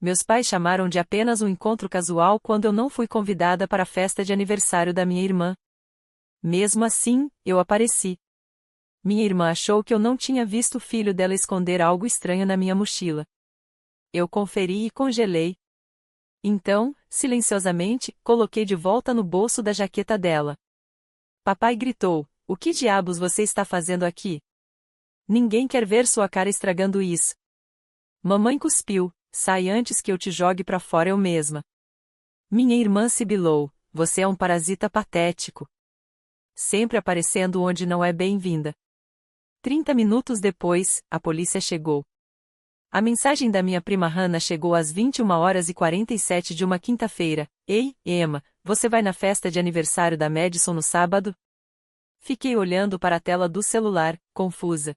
Meus pais chamaram de apenas um encontro casual quando eu não fui convidada para a festa de aniversário da minha irmã. Mesmo assim, eu apareci. Minha irmã achou que eu não tinha visto o filho dela esconder algo estranho na minha mochila. Eu conferi e congelei. Então, silenciosamente, coloquei de volta no bolso da jaqueta dela. Papai gritou: "O que diabos você está fazendo aqui? Ninguém quer ver sua cara estragando isso." Mamãe cuspiu: "Sai antes que eu te jogue pra fora eu mesma." Minha irmã sibilou: "Você é um parasita patético. Sempre aparecendo onde não é bem-vinda." 30 minutos depois, a polícia chegou. A mensagem da minha prima Hannah chegou às 21h47 de uma quinta-feira. "Ei, Emma, você vai na festa de aniversário da Madison no sábado?" Fiquei olhando para a tela do celular, confusa.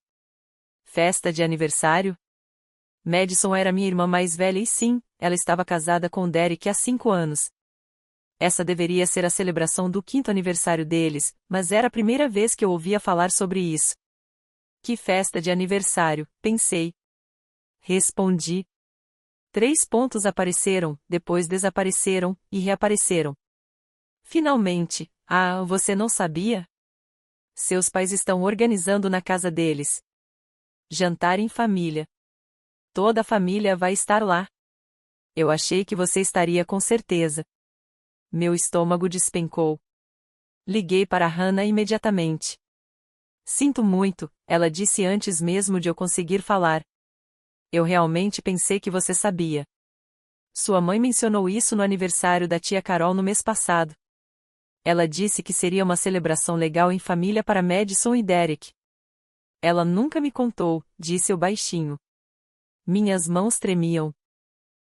Festa de aniversário? Madison era minha irmã mais velha e sim, ela estava casada com Derek há 5 anos. Essa deveria ser a celebração do 5º aniversário deles, mas era a primeira vez que eu ouvia falar sobre isso. Que festa de aniversário, pensei. Respondi. 3 pontos apareceram, depois desapareceram, e reapareceram. Finalmente, você não sabia? Seus pais estão organizando na casa deles. Jantar em família. Toda a família vai estar lá. Eu achei que você estaria com certeza. Meu estômago despencou. Liguei para Hannah imediatamente. "Sinto muito", ela disse antes mesmo de eu conseguir falar. "Eu realmente pensei que você sabia. Sua mãe mencionou isso no aniversário da tia Carol no mês passado. Ela disse que seria uma celebração legal em família para Madison e Derek." "Ela nunca me contou", disse eu baixinho. Minhas mãos tremiam.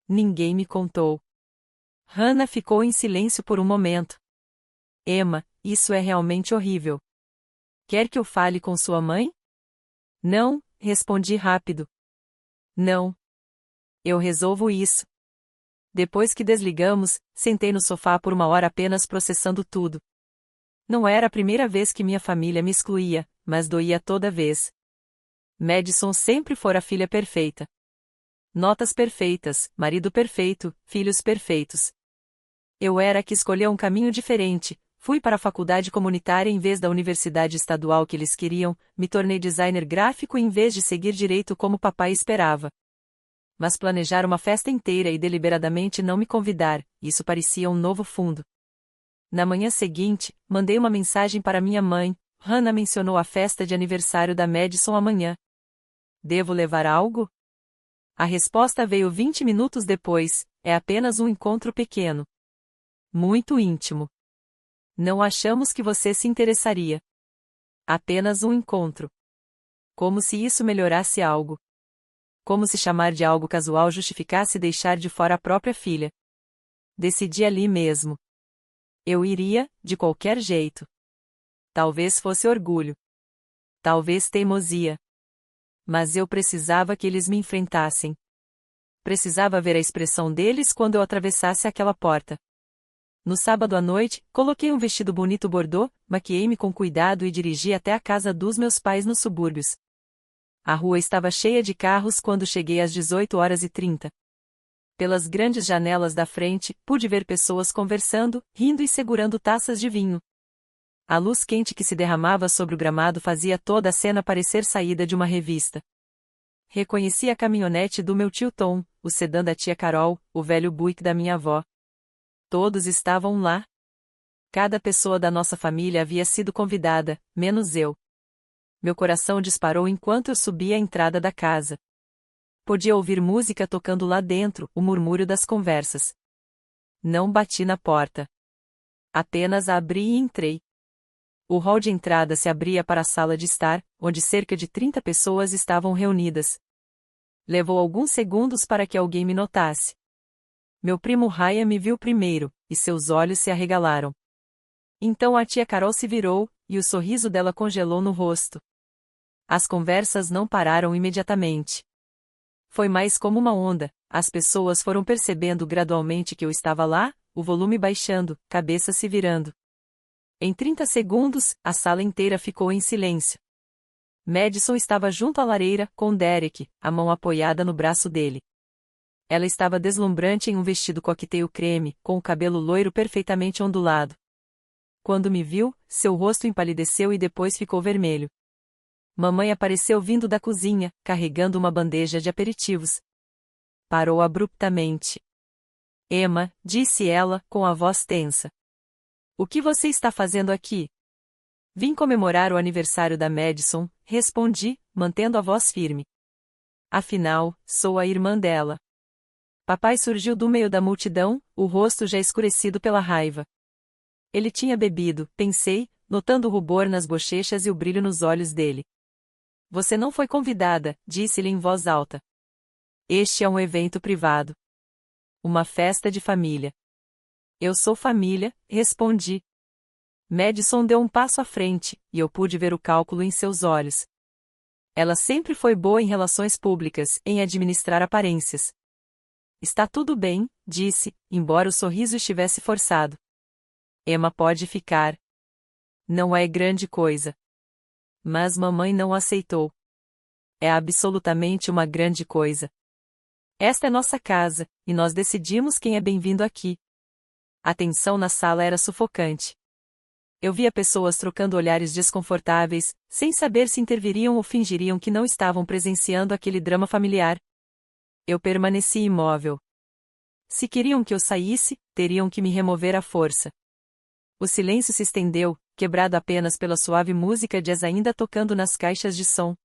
Ninguém me contou. Hannah ficou em silêncio por um momento. "Emma, isso é realmente horrível. Quer que eu fale com sua mãe?" "Não", respondi rápido. "Não. Eu resolvo isso." Depois que desligamos, sentei no sofá por uma hora apenas processando tudo. Não era a primeira vez que minha família me excluía, mas doía toda vez. Madison sempre fora a filha perfeita. Notas perfeitas, marido perfeito, filhos perfeitos. Eu era a que escolheu um caminho diferente. Fui para a faculdade comunitária em vez da universidade estadual que eles queriam, me tornei designer gráfico em vez de seguir direito como papai esperava. Mas planejar uma festa inteira e deliberadamente não me convidar, isso parecia um novo fundo. Na manhã seguinte, mandei uma mensagem para minha mãe: "Hannah mencionou a festa de aniversário da Madison amanhã. Devo levar algo?" A resposta veio 20 minutos depois: "É apenas um encontro pequeno. Muito íntimo. Não achamos que você se interessaria. Apenas um encontro." Como se isso melhorasse algo. Como se chamar de algo casual justificasse deixar de fora a própria filha. Decidi ali mesmo. Eu iria, de qualquer jeito. Talvez fosse orgulho. Talvez teimosia. Mas eu precisava que eles me enfrentassem. Precisava ver a expressão deles quando eu atravessasse aquela porta. No sábado à noite, coloquei um vestido bonito bordô, maquiei-me com cuidado e dirigi até a casa dos meus pais nos subúrbios. A rua estava cheia de carros quando cheguei às 18h30. Pelas grandes janelas da frente, pude ver pessoas conversando, rindo e segurando taças de vinho. A luz quente que se derramava sobre o gramado fazia toda a cena parecer saída de uma revista. Reconheci a caminhonete do meu tio Tom, o sedã da tia Carol, o velho Buick da minha avó. Todos estavam lá. Cada pessoa da nossa família havia sido convidada, menos eu. Meu coração disparou enquanto eu subia a entrada da casa. Podia ouvir música tocando lá dentro, o murmúrio das conversas. Não bati na porta. Apenas a abri e entrei. O hall de entrada se abria para a sala de estar, onde cerca de 30 pessoas estavam reunidas. Levou alguns segundos para que alguém me notasse. Meu primo Ryan me viu primeiro, e seus olhos se arregalaram. Então a tia Carol se virou, e o sorriso dela congelou no rosto. As conversas não pararam imediatamente. Foi mais como uma onda, as pessoas foram percebendo gradualmente que eu estava lá, o volume baixando, cabeça se virando. Em 30 segundos, a sala inteira ficou em silêncio. Madison estava junto à lareira, com Derek, a mão apoiada no braço dele. Ela estava deslumbrante em um vestido coquetel creme, com o cabelo loiro perfeitamente ondulado. Quando me viu, seu rosto empalideceu e depois ficou vermelho. Mamãe apareceu vindo da cozinha, carregando uma bandeja de aperitivos. Parou abruptamente. Emma, disse ela, com a voz tensa. O que você está fazendo aqui? Vim comemorar o aniversário da Madison, respondi, mantendo a voz firme. Afinal, sou a irmã dela. Papai surgiu do meio da multidão, o rosto já escurecido pela raiva. Ele tinha bebido, pensei, notando o rubor nas bochechas e o brilho nos olhos dele. Você não foi convidada, disse-lhe em voz alta. Este é um evento privado. Uma festa de família. Eu sou família, respondi. Madison deu um passo à frente, e eu pude ver o cálculo em seus olhos. Ela sempre foi boa em relações públicas, em administrar aparências. Está tudo bem, disse, embora o sorriso estivesse forçado. Emma pode ficar. Não é grande coisa. Mas mamãe não aceitou. É absolutamente uma grande coisa. Esta é nossa casa, e nós decidimos quem é bem-vindo aqui. A tensão na sala era sufocante. Eu via pessoas trocando olhares desconfortáveis, sem saber se interviriam ou fingiriam que não estavam presenciando aquele drama familiar. Eu permaneci imóvel. Se queriam que eu saísse, teriam que me remover à força. O silêncio se estendeu, quebrado apenas pela suave música jazz ainda tocando nas caixas de som.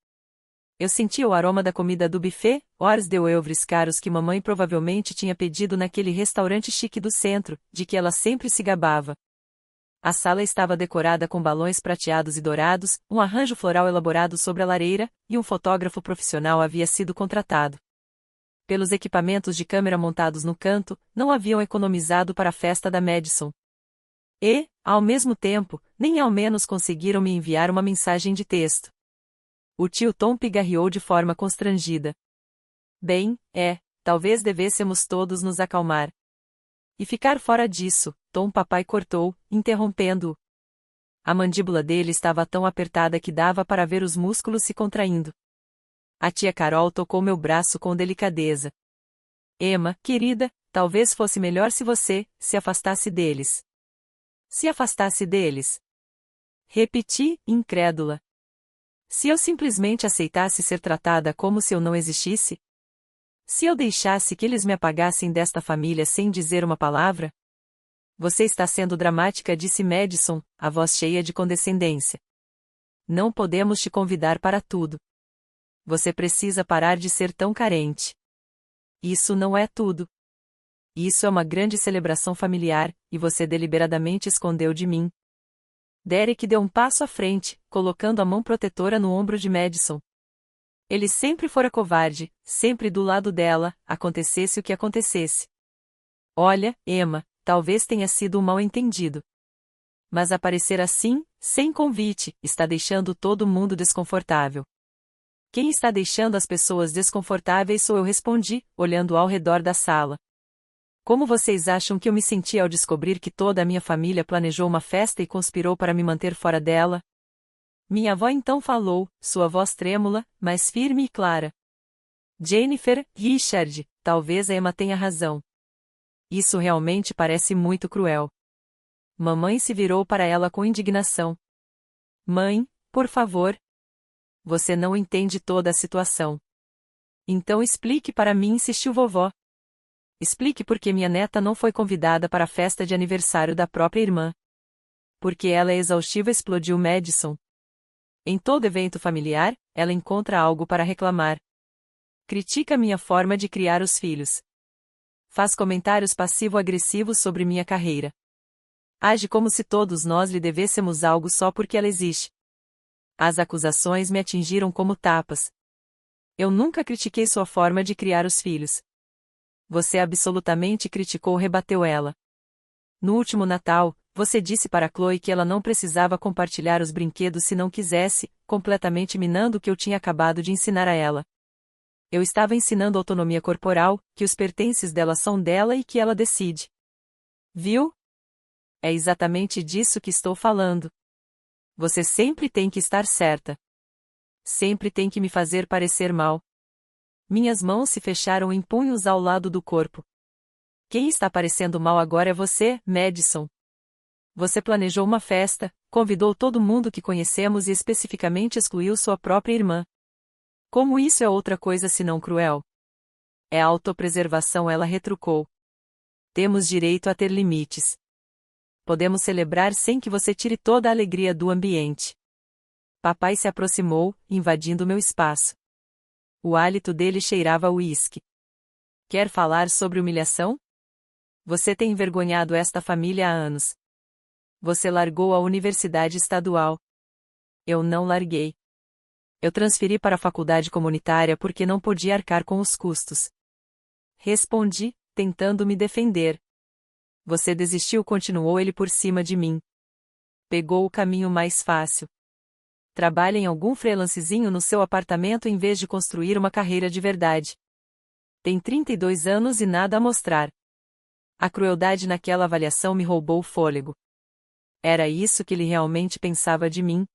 Eu sentia o aroma da comida do buffet, hors d'oeuvres caros que mamãe provavelmente tinha pedido naquele restaurante chique do centro, de que ela sempre se gabava. A sala estava decorada com balões prateados e dourados, um arranjo floral elaborado sobre a lareira, e um fotógrafo profissional havia sido contratado. Pelos equipamentos de câmera montados no canto, não haviam economizado para a festa da Madison. E, ao mesmo tempo, nem ao menos conseguiram me enviar uma mensagem de texto. O tio Tom pigarreou de forma constrangida. Bem, talvez devêssemos todos nos acalmar. E ficar fora disso, Tom papai cortou, interrompendo-o. A mandíbula dele estava tão apertada que dava para ver os músculos se contraindo. A tia Carol tocou meu braço com delicadeza. Emma, querida, talvez fosse melhor se você se afastasse deles. Se afastasse deles? Repeti, incrédula. Se eu simplesmente aceitasse ser tratada como se eu não existisse? Se eu deixasse que eles me apagassem desta família sem dizer uma palavra? Você está sendo dramática, disse Madison, a voz cheia de condescendência. Não podemos te convidar para tudo. Você precisa parar de ser tão carente. Isso não é tudo. Isso é uma grande celebração familiar, e você deliberadamente escondeu de mim. Derek deu um passo à frente, colocando a mão protetora no ombro de Madison. Ele sempre fora covarde, sempre do lado dela, acontecesse o que acontecesse. Olha, Emma, talvez tenha sido um mal-entendido. Mas aparecer assim, sem convite, está deixando todo mundo desconfortável. Quem está deixando as pessoas desconfortáveis sou eu, respondi, olhando ao redor da sala. Como vocês acham que eu me senti ao descobrir que toda a minha família planejou uma festa e conspirou para me manter fora dela? Minha avó então falou, sua voz trêmula, mas firme e clara. Jennifer, Richard, talvez a Emma tenha razão. Isso realmente parece muito cruel. Mamãe se virou para ela com indignação. Mãe, por favor. Você não entende toda a situação. Então explique para mim, insistiu vovó. Explique por que minha neta não foi convidada para a festa de aniversário da própria irmã. Porque ela é exaustiva, explodiu Madison. Em todo evento familiar, ela encontra algo para reclamar. Critica minha forma de criar os filhos. Faz comentários passivo-agressivos sobre minha carreira. Age como se todos nós lhe devêssemos algo só porque ela existe. As acusações me atingiram como tapas. Eu nunca critiquei sua forma de criar os filhos. Você absolutamente criticou, rebateu ela. No último Natal, você disse para Chloe que ela não precisava compartilhar os brinquedos se não quisesse, completamente minando o que eu tinha acabado de ensinar a ela. Eu estava ensinando autonomia corporal, que os pertences dela são dela e que ela decide. Viu? É exatamente disso que estou falando. Você sempre tem que estar certa. Sempre tem que me fazer parecer mal. Minhas mãos se fecharam em punhos ao lado do corpo. Quem está parecendo mal agora é você, Madison. Você planejou uma festa, convidou todo mundo que conhecemos e especificamente excluiu sua própria irmã. Como isso é outra coisa senão cruel? É autopreservação, ela retrucou. Temos direito a ter limites. Podemos celebrar sem que você tire toda a alegria do ambiente. Papai se aproximou, invadindo meu espaço. O hálito dele cheirava a uísque. Quer falar sobre humilhação? Você tem envergonhado esta família há anos. Você largou a universidade estadual. Eu não larguei. Eu transferi para a faculdade comunitária porque não podia arcar com os custos. Respondi, tentando me defender. Você desistiu, continuou ele por cima de mim. Pegou o caminho mais fácil. Trabalha em algum freelancezinho no seu apartamento em vez de construir uma carreira de verdade. Tem 32 anos e nada a mostrar. A crueldade naquela avaliação me roubou o fôlego. Era isso que ele realmente pensava de mim?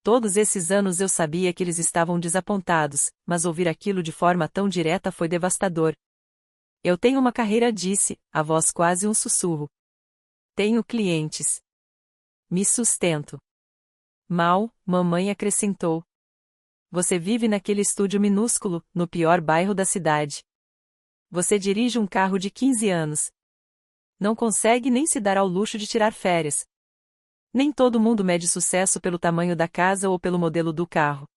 Todos esses anos eu sabia que eles estavam desapontados, mas ouvir aquilo de forma tão direta foi devastador. Eu tenho uma carreira, disse, a voz quase um sussurro. Tenho clientes. Me sustento. Mal, mamãe acrescentou. Você vive naquele estúdio minúsculo, no pior bairro da cidade. Você dirige um carro de 15 anos. Não consegue nem se dar ao luxo de tirar férias. Nem todo mundo mede sucesso pelo tamanho da casa ou pelo modelo do carro.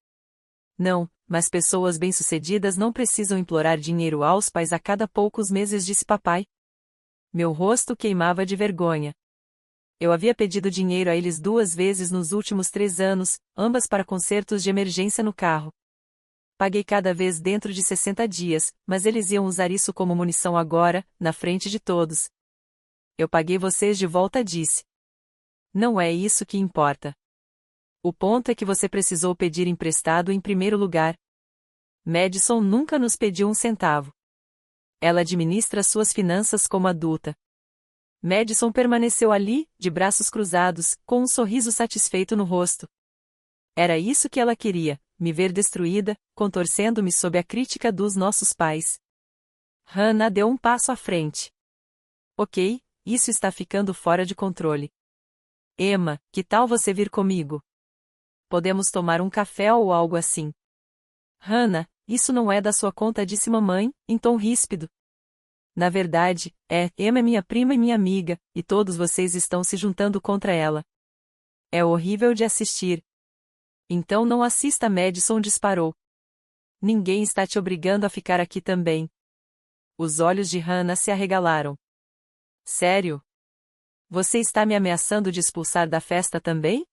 Não, mas pessoas bem-sucedidas não precisam implorar dinheiro aos pais a cada poucos meses, disse papai. Meu rosto queimava de vergonha. Eu havia pedido dinheiro a eles 2 vezes nos últimos 3 anos, ambas para consertos de emergência no carro. Paguei cada vez dentro de 60 dias, mas eles iam usar isso como munição agora, na frente de todos. Eu paguei vocês de volta, disse. Não é isso que importa. O ponto é que você precisou pedir emprestado em primeiro lugar. Madison nunca nos pediu um centavo. Ela administra suas finanças como adulta. Madison permaneceu ali, de braços cruzados, com um sorriso satisfeito no rosto. Era isso que ela queria, me ver destruída, contorcendo-me sob a crítica dos nossos pais. Hannah deu um passo à frente. Ok, isso está ficando fora de controle. Emma, que tal você vir comigo? Podemos tomar um café ou algo assim. Hannah, isso não é da sua conta, disse mamãe, em tom ríspido. Na verdade, Emma é minha prima e minha amiga, e todos vocês estão se juntando contra ela. É horrível de assistir. Então não assista, Madison disparou. Ninguém está te obrigando a ficar aqui também. Os olhos de Hannah se arregalaram. Sério? Você está me ameaçando de expulsar da festa também?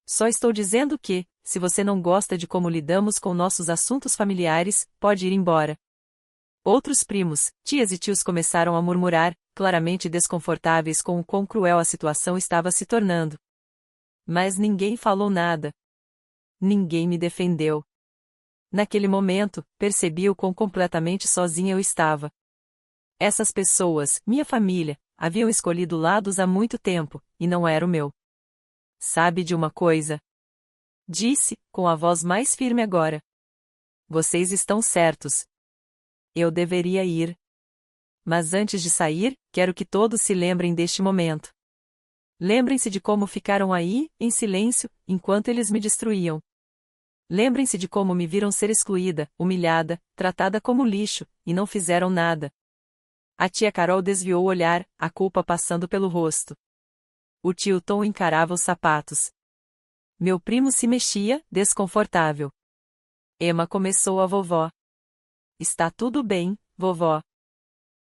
Só estou dizendo que, se você não gosta de como lidamos com nossos assuntos familiares, pode ir embora. Outros primos, tias e tios começaram a murmurar, claramente desconfortáveis com o quão cruel a situação estava se tornando. Mas ninguém falou nada. Ninguém me defendeu. Naquele momento, percebi o quão completamente sozinha eu estava. Essas pessoas, minha família, haviam escolhido lados há muito tempo, e não era o meu. Sabe de uma coisa? Disse, com a voz mais firme agora. Vocês estão certos. Eu deveria ir. Mas antes de sair, quero que todos se lembrem deste momento. Lembrem-se de como ficaram aí, em silêncio, enquanto eles me destruíam. Lembrem-se de como me viram ser excluída, humilhada, tratada como lixo, e não fizeram nada. A tia Carol desviou o olhar, a culpa passando pelo rosto. O tio Tom encarava os sapatos. Meu primo se mexia, desconfortável. Emma começou a vovó. Está tudo bem, vovó.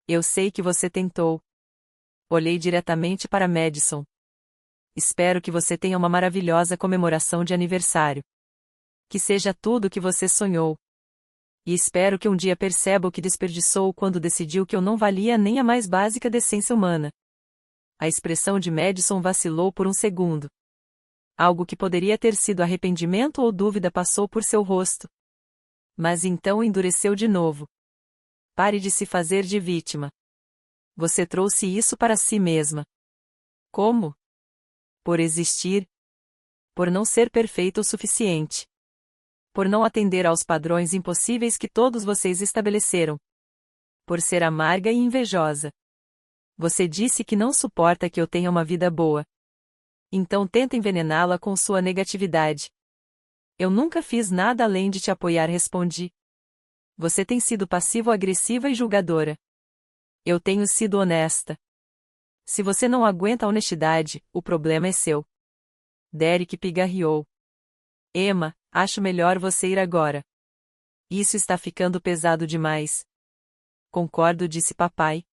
Eu sei que você tentou. Olhei diretamente para Madison. Espero que você tenha uma maravilhosa comemoração de aniversário. Que seja tudo o que você sonhou. E espero que um dia perceba o que desperdiçou quando decidiu que eu não valia nem a mais básica decência humana. A expressão de Madison vacilou por um segundo. Algo que poderia ter sido arrependimento ou dúvida passou por seu rosto. Mas então endureceu de novo. Pare de se fazer de vítima. Você trouxe isso para si mesma. Como? Por existir. Por não ser perfeita o suficiente. Por não atender aos padrões impossíveis que todos vocês estabeleceram. Por ser amarga e invejosa. Você disse que não suporta que eu tenha uma vida boa. Então tenta envenená-la com sua negatividade. Eu nunca fiz nada além de te apoiar, respondi. Você tem sido passivo-agressiva e julgadora. Eu tenho sido honesta. Se você não aguenta a honestidade, o problema é seu. Derek pigarreou. Emma, acho melhor você ir agora. Isso está ficando pesado demais. Concordo, disse papai.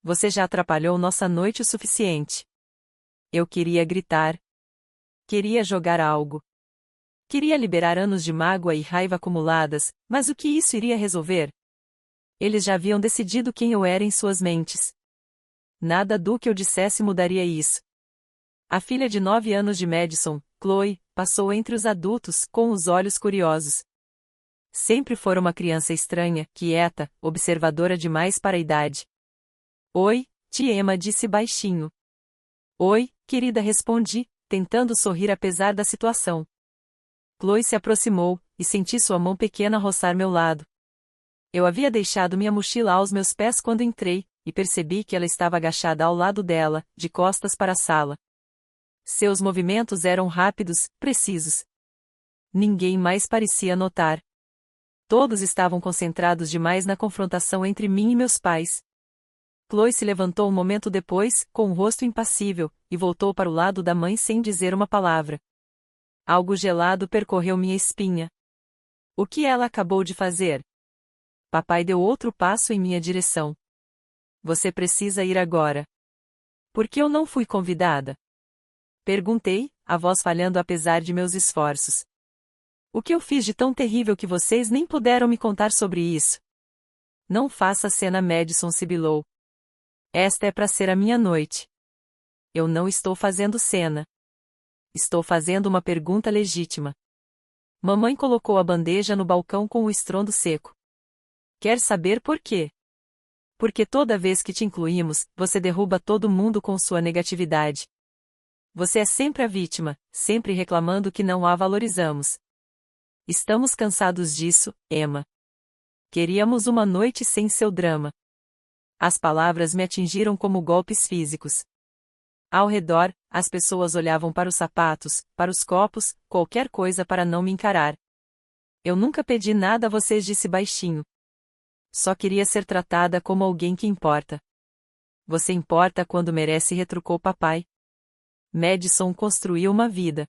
Você já atrapalhou nossa noite o suficiente. Eu queria gritar. Queria jogar algo. Queria liberar anos de mágoa e raiva acumuladas, mas o que isso iria resolver? Eles já haviam decidido quem eu era em suas mentes. Nada do que eu dissesse mudaria isso. A filha de 9 anos de Madison, Chloe, passou entre os adultos, com os olhos curiosos. Sempre fora uma criança estranha, quieta, observadora demais para a idade. Oi, tia Emma, disse baixinho. Oi, querida, respondi, tentando sorrir apesar da situação. Chloe se aproximou, e senti sua mão pequena roçar meu lado. Eu havia deixado minha mochila aos meus pés quando entrei, e percebi que ela estava agachada ao lado dela, de costas para a sala. Seus movimentos eram rápidos, precisos. Ninguém mais parecia notar. Todos estavam concentrados demais na confrontação entre mim e meus pais. Chloe se levantou um momento depois, com o rosto impassível, e voltou para o lado da mãe sem dizer uma palavra. Algo gelado percorreu minha espinha. O que ela acabou de fazer? Papai deu outro passo em minha direção. Você precisa ir agora. Por que eu não fui convidada? Perguntei, a voz falhando apesar de meus esforços. O que eu fiz de tão terrível que vocês nem puderam me contar sobre isso? Não faça cena, Madison sibilou. Esta é para ser a minha noite. Eu não estou fazendo cena. Estou fazendo uma pergunta legítima. Mamãe colocou a bandeja no balcão com o estrondo seco. Quer saber por quê? Porque toda vez que te incluímos, você derruba todo mundo com sua negatividade. Você é sempre a vítima, sempre reclamando que não a valorizamos. Estamos cansados disso, Emma. Queríamos uma noite sem seu drama. As palavras me atingiram como golpes físicos. Ao redor, as pessoas olhavam para os sapatos, para os copos, qualquer coisa para não me encarar. Eu nunca pedi nada a vocês, disse baixinho. Só queria ser tratada como alguém que importa. Você importa quando merece, retrucou papai. Madison construiu uma vida.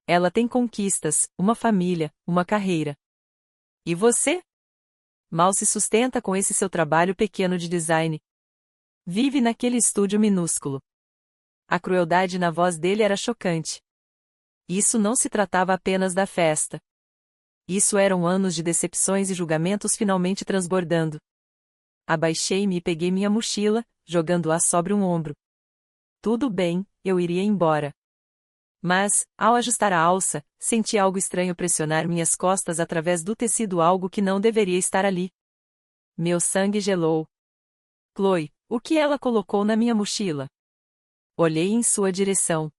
Ela tem conquistas, uma família, uma carreira. E você? Mal se sustenta com esse seu trabalho pequeno de design. Vive naquele estúdio minúsculo. A crueldade na voz dele era chocante. Isso não se tratava apenas da festa. Isso eram anos de decepções e julgamentos finalmente transbordando. Abaixei-me e peguei minha mochila, jogando-a sobre um ombro. Tudo bem, eu iria embora. Mas, ao ajustar a alça, senti algo estranho pressionar minhas costas através do tecido, algo que não deveria estar ali. Meu sangue gelou. Chloe, o que ela colocou na minha mochila? Olhei em sua direção.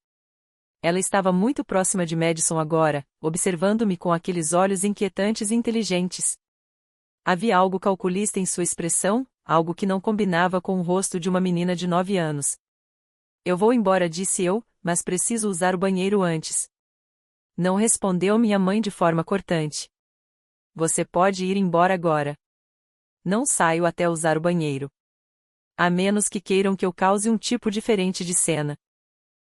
Ela estava muito próxima de Madison agora, observando-me com aqueles olhos inquietantes e inteligentes. Havia algo calculista em sua expressão, algo que não combinava com o rosto de uma menina de 9 anos. Eu vou embora, disse eu, mas preciso usar o banheiro antes. Não respondeu minha mãe de forma cortante. Você pode ir embora agora. Não saio até usar o banheiro. A menos que queiram que eu cause um tipo diferente de cena.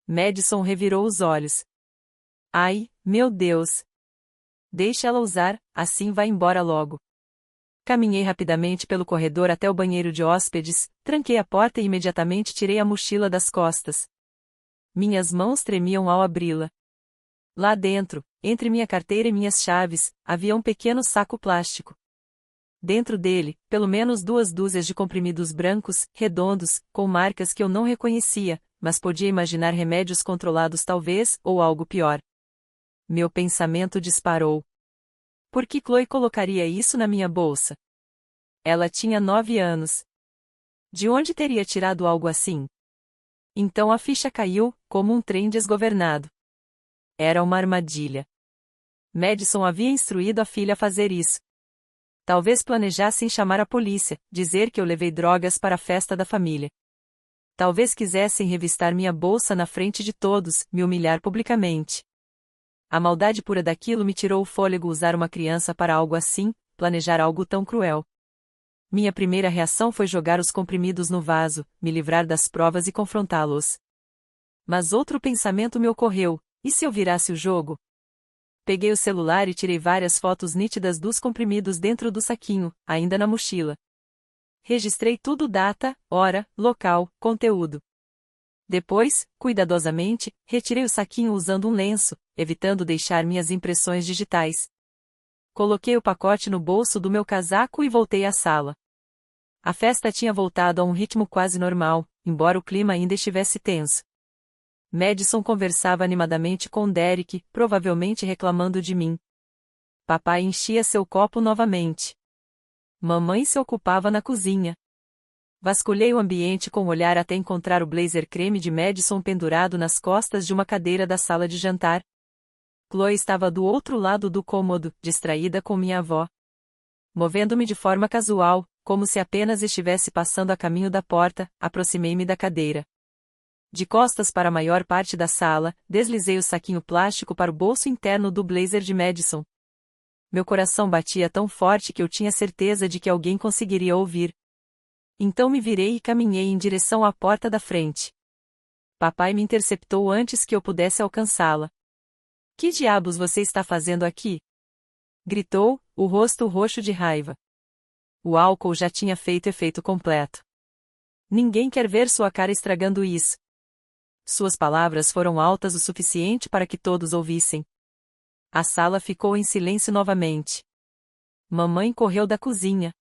Madison revirou os olhos. Ai, meu Deus! Deixe ela usar, assim vai embora logo. Caminhei rapidamente pelo corredor até o banheiro de hóspedes, tranquei a porta e imediatamente tirei a mochila das costas. Minhas mãos tremiam ao abri-la. Lá dentro, entre minha carteira e minhas chaves, havia um pequeno saco plástico. Dentro dele, pelo menos 2 dúzias de comprimidos brancos, redondos, com marcas que eu não reconhecia, mas podia imaginar remédios controlados talvez, ou algo pior. Meu pensamento disparou. Por que Chloe colocaria isso na minha bolsa? Ela tinha 9 anos. De onde teria tirado algo assim? Então a ficha caiu, como um trem desgovernado. Era uma armadilha. Madison havia instruído a filha a fazer isso. Talvez planejassem chamar a polícia, dizer que eu levei drogas para a festa da família. Talvez quisessem revistar minha bolsa na frente de todos, me humilhar publicamente. A maldade pura daquilo me tirou o fôlego usar uma criança para algo assim, planejar algo tão cruel. Minha primeira reação foi jogar os comprimidos no vaso, me livrar das provas e confrontá-los. Mas outro pensamento me ocorreu: e se eu virasse o jogo? Peguei o celular e tirei várias fotos nítidas dos comprimidos dentro do saquinho, ainda na mochila. Registrei tudo: data, hora, local, conteúdo. Depois, cuidadosamente, retirei o saquinho usando um lenço, evitando deixar minhas impressões digitais. Coloquei o pacote no bolso do meu casaco e voltei à sala. A festa tinha voltado a um ritmo quase normal, embora o clima ainda estivesse tenso. Madison conversava animadamente com Derek, provavelmente reclamando de mim. Papai enchia seu copo novamente. Mamãe se ocupava na cozinha. Vasculhei o ambiente com o olhar até encontrar o blazer creme de Madison pendurado nas costas de uma cadeira da sala de jantar. Chloe estava do outro lado do cômodo, distraída com minha avó. Movendo-me de forma casual, como se apenas estivesse passando a caminho da porta, aproximei-me da cadeira. De costas para a maior parte da sala, deslizei o saquinho plástico para o bolso interno do blazer de Madison. Meu coração batia tão forte que eu tinha certeza de que alguém conseguiria ouvir. Então me virei e caminhei em direção à porta da frente. Papai me interceptou antes que eu pudesse alcançá-la. Que diabos você está fazendo aqui? Gritou, o rosto roxo de raiva. O álcool já tinha feito efeito completo. Ninguém quer ver sua cara estragando isso. Suas palavras foram altas o suficiente para que todos ouvissem. A sala ficou em silêncio novamente. Mamãe correu da cozinha.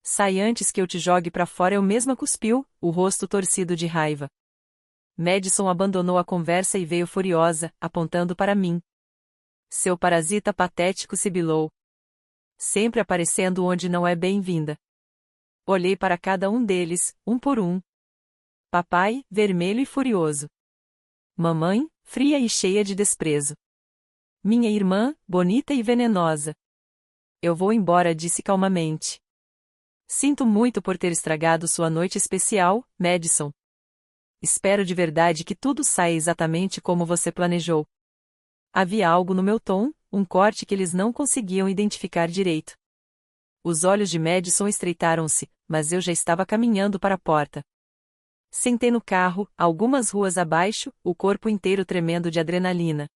Sai antes que eu te jogue para fora, eu mesma, cuspiu, o rosto torcido de raiva. Madison abandonou a conversa e veio furiosa, apontando para mim. Seu parasita patético, sibilou. Sempre aparecendo onde não é bem-vinda. Olhei para cada um deles, um por um. Papai, vermelho e furioso. Mamãe, fria e cheia de desprezo. Minha irmã, bonita e venenosa. Eu vou embora, disse calmamente. Sinto muito por ter estragado sua noite especial, Madison. Espero de verdade que tudo saia exatamente como você planejou. Havia algo no meu tom, um corte que eles não conseguiam identificar direito. Os olhos de Madison estreitaram-se, mas eu já estava caminhando para a porta. Sentei no carro, algumas ruas abaixo, o corpo inteiro tremendo de adrenalina.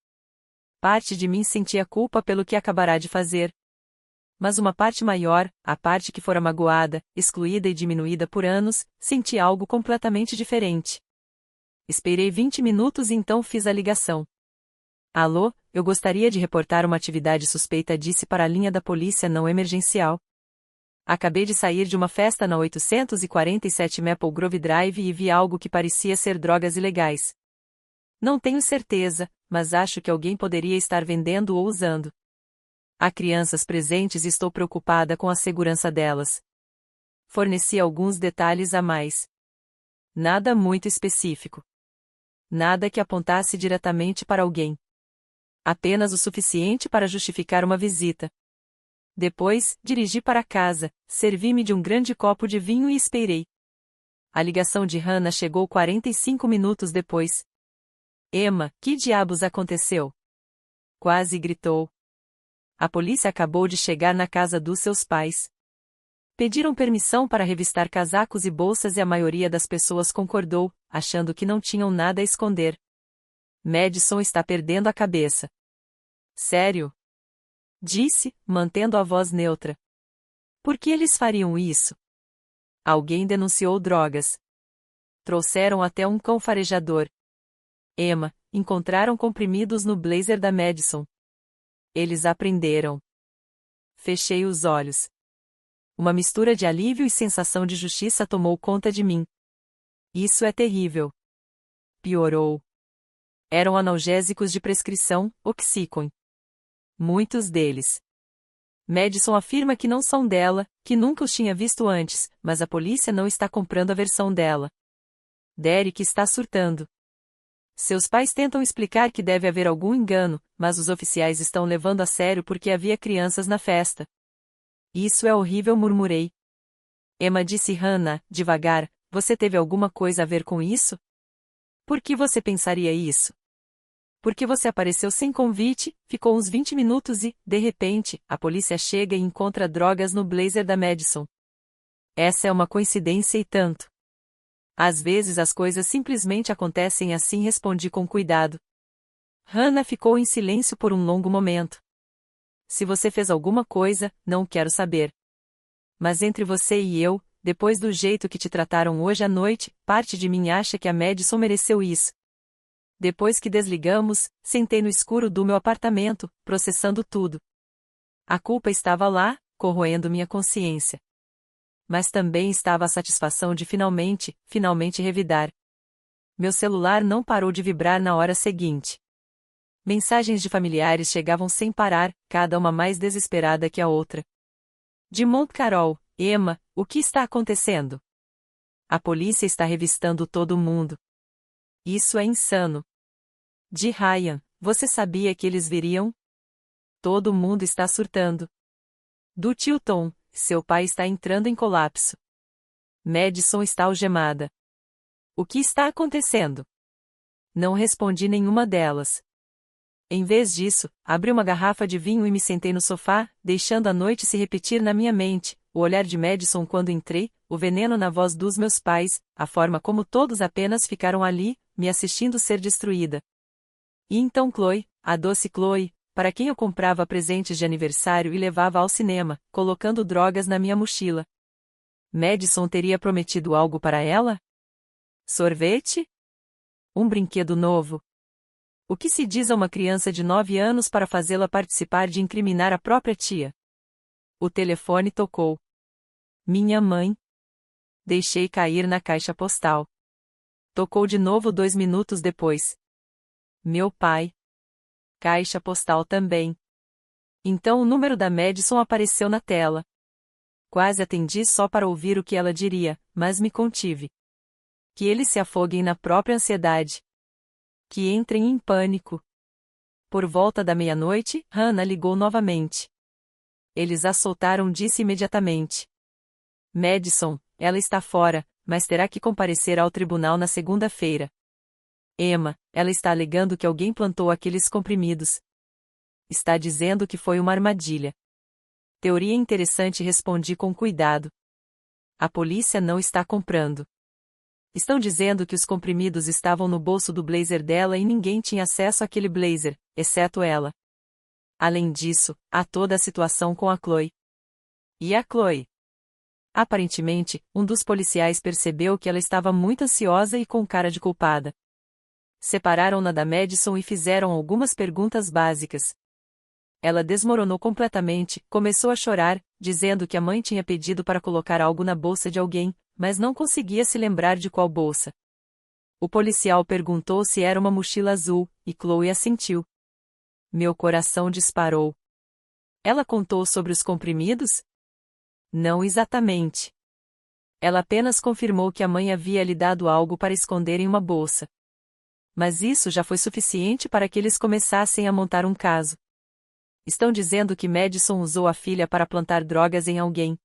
Parte de mim sentia culpa pelo que acabará de fazer. Mas uma parte maior, a parte que fora magoada, excluída e diminuída por anos, sentia algo completamente diferente. Esperei 20 minutos e então fiz a ligação. Alô, eu gostaria de reportar uma atividade suspeita, disse para a linha da polícia não emergencial. Acabei de sair de uma festa na 847 Maple Grove Drive e vi algo que parecia ser drogas ilegais. Não tenho certeza, mas acho que alguém poderia estar vendendo ou usando. Há crianças presentes e estou preocupada com a segurança delas. Forneci alguns detalhes a mais. Nada muito específico. Nada que apontasse diretamente para alguém. Apenas o suficiente para justificar uma visita. Depois, dirigi para casa, servi-me de um grande copo de vinho e esperei. A ligação de Hannah chegou 45 minutos depois. Emma, que diabos aconteceu? Quase gritou. A polícia acabou de chegar na casa dos seus pais. Pediram permissão para revistar casacos e bolsas e a maioria das pessoas concordou, achando que não tinham nada a esconder. Madison está perdendo a cabeça. Sério? Disse, mantendo a voz neutra. Por que eles fariam isso? Alguém denunciou drogas. Trouxeram até um cão farejador. Emma, encontraram comprimidos no blazer da Madison. Eles aprenderam. Fechei os olhos. Uma mistura de alívio e sensação de justiça tomou conta de mim. Isso é terrível. Piorou. Eram analgésicos de prescrição, Oxycontin. Muitos deles. Madison afirma que não são dela, que nunca os tinha visto antes, mas a polícia não está comprando a versão dela. Derek está surtando. Seus pais tentam explicar que deve haver algum engano, mas os oficiais estão levando a sério porque havia crianças na festa. Isso é horrível, murmurei. Emma disse Hannah, devagar, você teve alguma coisa a ver com isso? Por que você pensaria isso? Porque você apareceu sem convite, ficou uns 20 minutos e, de repente, a polícia chega e encontra drogas no blazer da Madison. Essa é uma coincidência e tanto. Às vezes as coisas simplesmente acontecem assim, respondi com cuidado. Hannah ficou em silêncio por um longo momento. Se você fez alguma coisa, não quero saber. Mas entre você e eu, depois do jeito que te trataram hoje à noite, parte de mim acha que a Madison mereceu isso. Depois que desligamos, sentei no escuro do meu apartamento, processando tudo. A culpa estava lá, corroendo minha consciência. Mas também estava a satisfação de finalmente revidar. Meu celular não parou de vibrar na hora seguinte. Mensagens de familiares chegavam sem parar, cada uma mais desesperada que a outra. De Monte Carol, Emma, o que está acontecendo? A polícia está revistando todo mundo. Isso é insano. De Ryan, você sabia que eles viriam? Todo mundo está surtando. Do tio Tom, seu pai está entrando em colapso. Madison está algemada. O que está acontecendo? Não respondi nenhuma delas. Em vez disso, abri uma garrafa de vinho e me sentei no sofá, deixando a noite se repetir na minha mente, o olhar de Madison quando entrei, o veneno na voz dos meus pais, a forma como todos apenas ficaram ali, me assistindo ser destruída. E então Chloe, a doce Chloe, para quem eu comprava presentes de aniversário e levava ao cinema, colocando drogas na minha mochila. Madison teria prometido algo para ela? Sorvete? Um brinquedo novo? O que se diz a uma criança de 9 anos para fazê-la participar de incriminar a própria tia? O telefone tocou. Minha mãe. Deixei cair na caixa postal. Tocou de novo 2 minutos depois. Meu pai. Caixa postal também. Então o número da Madison apareceu na tela. Quase atendi só para ouvir o que ela diria, mas me contive. Que eles se afoguem na própria ansiedade. Que entrem em pânico. Por volta da meia-noite, Hannah ligou novamente. Eles a soltaram, disse imediatamente. Madison, ela está fora, mas terá que comparecer ao tribunal na segunda-feira. Emma, ela está alegando que alguém plantou aqueles comprimidos. Está dizendo que foi uma armadilha. Teoria interessante, respondi com cuidado. A polícia não está comprando. Estão dizendo que os comprimidos estavam no bolso do blazer dela e ninguém tinha acesso àquele blazer, exceto ela. Além disso, há toda a situação com a Chloe. E a Chloe? Aparentemente, um dos policiais percebeu que ela estava muito ansiosa e com cara de culpada. Separaram-na da Madison e fizeram algumas perguntas básicas. Ela desmoronou completamente, começou a chorar, dizendo que a mãe tinha pedido para colocar algo na bolsa de alguém, mas não conseguia se lembrar de qual bolsa. O policial perguntou se era uma mochila azul, e Chloe assentiu. Meu coração disparou. Ela contou sobre os comprimidos? Não exatamente. Ela apenas confirmou que a mãe havia lhe dado algo para esconder em uma bolsa. Mas isso já foi suficiente para que eles começassem a montar um caso. Estão dizendo que Madison usou a filha para plantar drogas em alguém.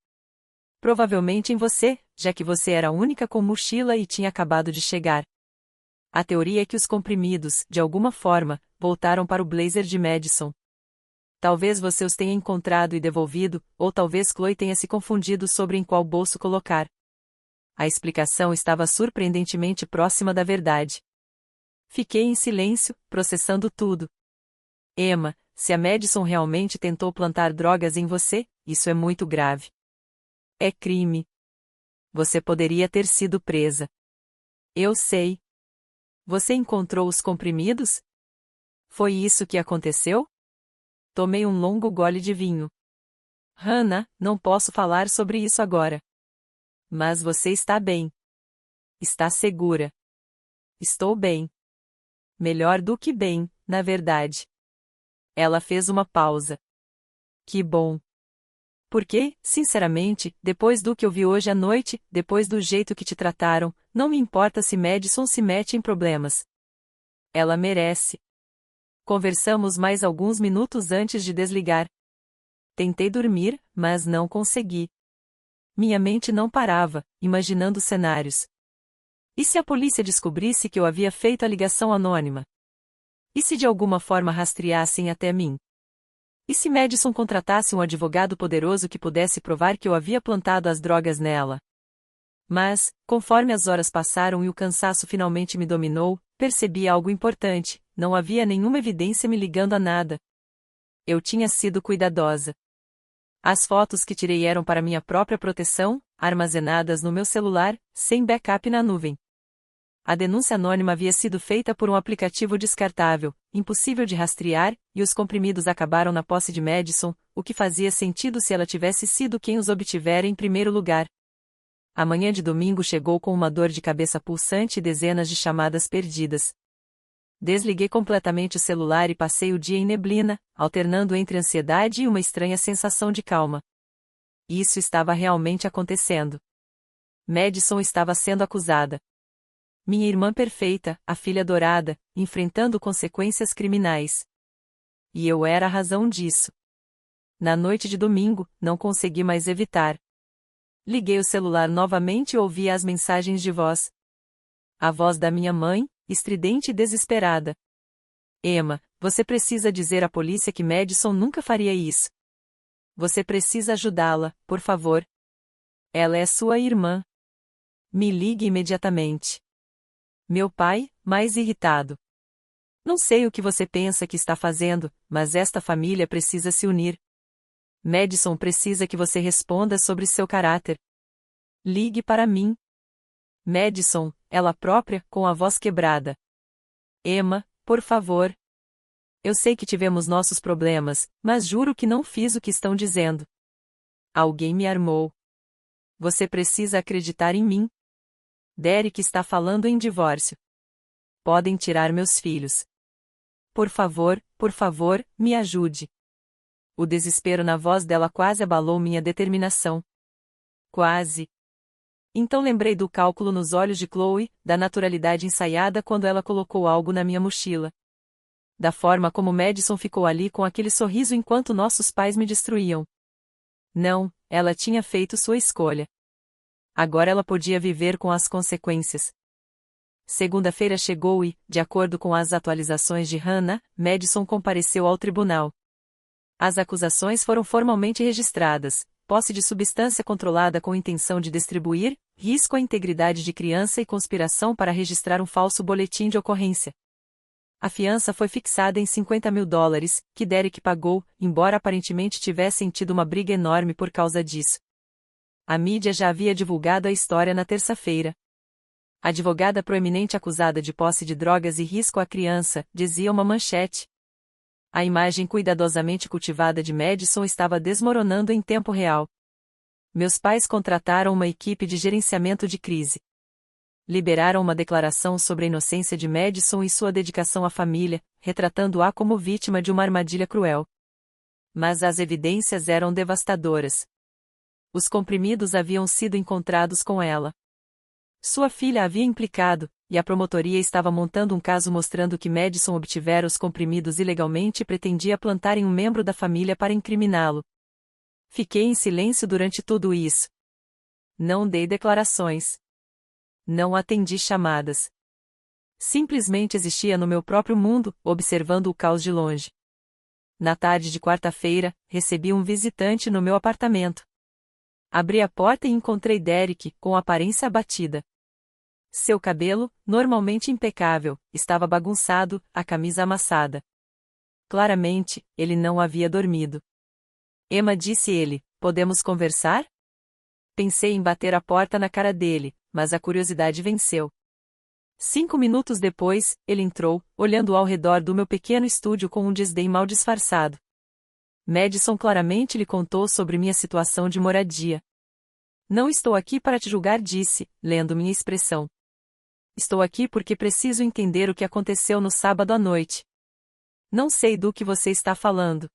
Provavelmente em você, já que você era a única com mochila e tinha acabado de chegar. A teoria é que os comprimidos, de alguma forma, voltaram para o blazer de Madison. Talvez você os tenha encontrado e devolvido, ou talvez Chloe tenha se confundido sobre em qual bolso colocar. A explicação estava surpreendentemente próxima da verdade. Fiquei em silêncio, processando tudo. Emma, se a Madison realmente tentou plantar drogas em você, isso é muito grave. É crime. Você poderia ter sido presa. Eu sei. Você encontrou os comprimidos? Foi isso que aconteceu? Tomei um longo gole de vinho. Hannah, não posso falar sobre isso agora. Mas você está bem. Está segura. Estou bem. Melhor do que bem, na verdade. Ela fez uma pausa. Que bom. Porque, sinceramente, depois do que eu vi hoje à noite, depois do jeito que te trataram, não me importa se Madison se mete em problemas. Ela merece. Conversamos mais alguns minutos antes de desligar. Tentei dormir, mas não consegui. Minha mente não parava, imaginando cenários. E se a polícia descobrisse que eu havia feito a ligação anônima? E se de alguma forma rastreassem até mim? E se Madison contratasse um advogado poderoso que pudesse provar que eu havia plantado as drogas nela? Mas, conforme as horas passaram e o cansaço finalmente me dominou, percebi algo importante: não havia nenhuma evidência me ligando a nada. Eu tinha sido cuidadosa. As fotos que tirei eram para minha própria proteção, armazenadas no meu celular, sem backup na nuvem. A denúncia anônima havia sido feita por um aplicativo descartável, impossível de rastrear, e os comprimidos acabaram na posse de Madison, o que fazia sentido se ela tivesse sido quem os obtivera em primeiro lugar. A manhã de domingo chegou com uma dor de cabeça pulsante e dezenas de chamadas perdidas. Desliguei completamente o celular e passei o dia em neblina, alternando entre ansiedade e uma estranha sensação de calma. Isso estava realmente acontecendo. Madison estava sendo acusada. Minha irmã perfeita, a filha adorada, enfrentando consequências criminais. E eu era a razão disso. Na noite de domingo, não consegui mais evitar. Liguei o celular novamente e ouvi as mensagens de voz. A voz da minha mãe, estridente e desesperada. Emma, você precisa dizer à polícia que Madison nunca faria isso. Você precisa ajudá-la, por favor. Ela é sua irmã. Me ligue imediatamente. Meu pai, mais irritado. Não sei o que você pensa que está fazendo, mas esta família precisa se unir. Madison precisa que você responda sobre seu caráter. Ligue para mim. Madison, ela própria, com a voz quebrada. Emma, por favor. Eu sei que tivemos nossos problemas, mas juro que não fiz o que estão dizendo. Alguém me armou. Você precisa acreditar em mim. Derek está falando em divórcio. Podem tirar meus filhos. Por favor, me ajude. O desespero na voz dela quase abalou minha determinação. Quase. Então lembrei do cálculo nos olhos de Chloe, da naturalidade ensaiada quando ela colocou algo na minha mochila. Da forma como Madison ficou ali com aquele sorriso enquanto nossos pais me destruíam. Não, ela tinha feito sua escolha. Agora ela podia viver com as consequências. Segunda-feira chegou e, de acordo com as atualizações de Hannah, Madison compareceu ao tribunal. As acusações foram formalmente registradas: posse de substância controlada com intenção de distribuir, risco à integridade de criança e conspiração para registrar um falso boletim de ocorrência. A fiança foi fixada em $50.000, que Derek pagou, embora aparentemente tivessem tido uma briga enorme por causa disso. A mídia já havia divulgado a história na terça-feira. A advogada proeminente acusada de posse de drogas e risco à criança, dizia uma manchete. A imagem cuidadosamente cultivada de Madison estava desmoronando em tempo real. Meus pais contrataram uma equipe de gerenciamento de crise. Liberaram uma declaração sobre a inocência de Madison e sua dedicação à família, retratando-a como vítima de uma armadilha cruel. Mas as evidências eram devastadoras. Os comprimidos haviam sido encontrados com ela. Sua filha havia implicado, e a promotoria estava montando um caso mostrando que Madison obtivera os comprimidos ilegalmente e pretendia plantar em um membro da família para incriminá-lo. Fiquei em silêncio durante tudo isso. Não dei declarações. Não atendi chamadas. Simplesmente existia no meu próprio mundo, observando o caos de longe. Na tarde de quarta-feira, recebi um visitante no meu apartamento. Abri a porta e encontrei Derek, com aparência abatida. Seu cabelo, normalmente impecável, estava bagunçado, a camisa amassada. Claramente, ele não havia dormido. Emma, disse ele, podemos conversar? Pensei em bater a porta na cara dele, mas a curiosidade venceu. 5 minutos depois, ele entrou, olhando ao redor do meu pequeno estúdio com um desdém mal disfarçado. Madison claramente lhe contou sobre minha situação de moradia. Não estou aqui para te julgar, disse, lendo minha expressão. Estou aqui porque preciso entender o que aconteceu no sábado à noite. Não sei do que você está falando.